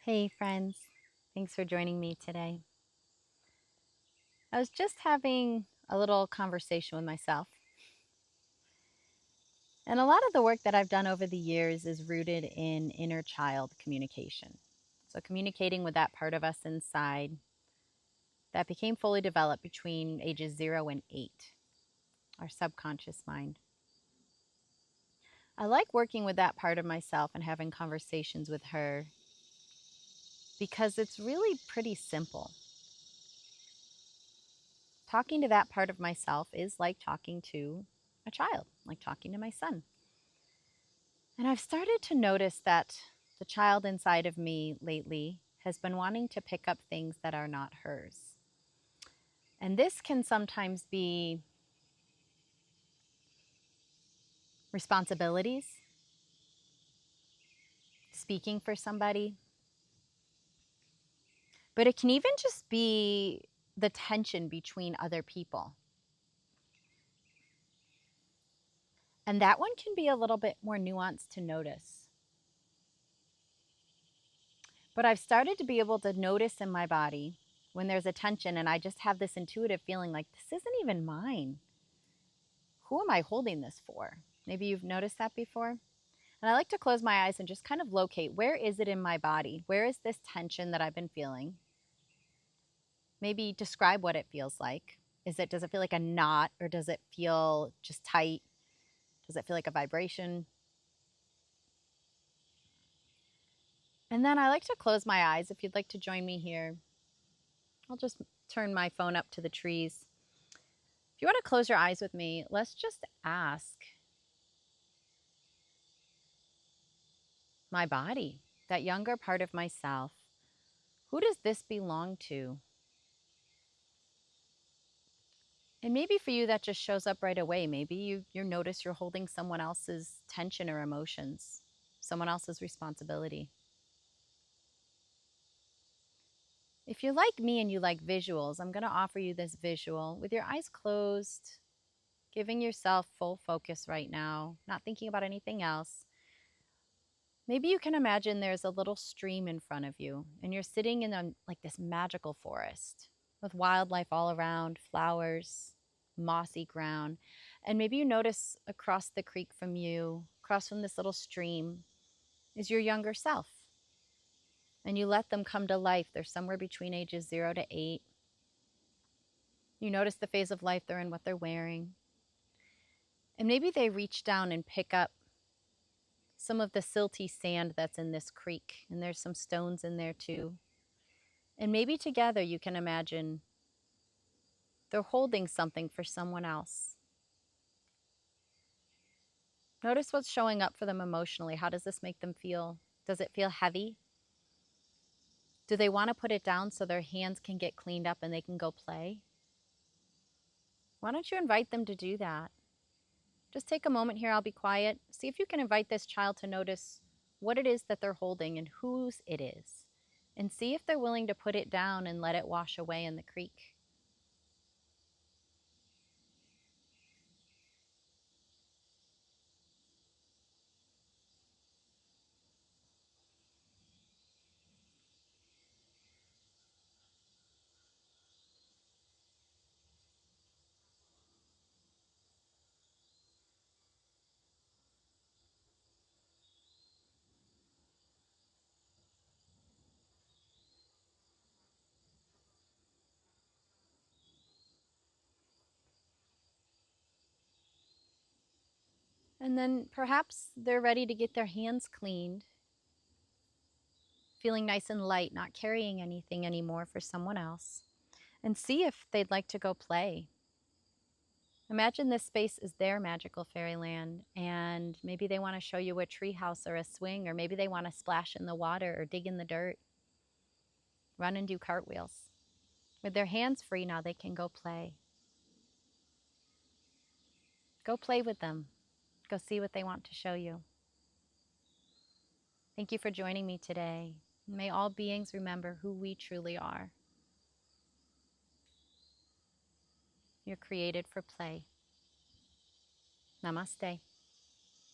Hey, friends. Thanks for joining me today. I was just having a little conversation with myself. And a lot of the work that I've done over the years is rooted in inner child communication. So, communicating with that part of us inside that became fully developed between ages 0 and 8, our subconscious mind. I like working with that part of myself and having conversations with her because it's really pretty simple. Talking to that part of myself is like talking to a child, like talking to my son. And I've started to notice that the child inside of me lately has been wanting to pick up things that are not hers. And this can sometimes be responsibilities, speaking for somebody, but it can even just be the tension between other people. And that one can be a little bit more nuanced to notice. But I've started to be able to notice in my body when there's a tension and I just have this intuitive feeling like, this isn't even mine. Who am I holding this for? Maybe you've noticed that before. And I like to close my eyes and just kind of locate, where is it in my body? Where is this tension that I've been feeling? Maybe describe what it feels like. Does it feel like a knot, or does it feel just tight? Does it feel like a vibration? And then I like to close my eyes. If you'd like to join me here, I'll just turn my phone up to the trees. If you want to close your eyes with me, let's just ask my body, that younger part of myself, who does this belong to? And maybe for you that just shows up right away. Maybe you notice you're holding someone else's tension or emotions, someone else's responsibility. If you're like me and you like visuals, I'm going to offer you this visual with your eyes closed, giving yourself full focus right now, not thinking about anything else. Maybe you can imagine there's a little stream in front of you and you're sitting in like this magical forest with wildlife all around, flowers, mossy ground. And maybe you notice across the creek from you, across from this little stream, is your younger self. And you let them come to life. They're somewhere between ages 0 to 8. You notice the phase of life they're in, what they're wearing. And maybe they reach down and pick up some of the silty sand that's in this creek. And there's some stones in there too. And maybe together you can imagine they're holding something for someone else. Notice what's showing up for them emotionally. How does this make them feel? Does it feel heavy? Do they want to put it down so their hands can get cleaned up and they can go play? Why don't you invite them to do that? Just take a moment here. I'll be quiet. See if you can invite this child to notice what it is that they're holding and whose it is. And see if they're willing to put it down and let it wash away in the creek. And then perhaps they're ready to get their hands cleaned, feeling nice and light, not carrying anything anymore for someone else, and see if they'd like to go play. Imagine this space is their magical fairyland, and maybe they want to show you a treehouse or a swing, or maybe they want to splash in the water or dig in the dirt, run and do cartwheels. With their hands free now, they can go play. Go play with them. Go see what they want to show you. Thank you for joining me today. May all beings remember who we truly are. You're created for play. Namaste.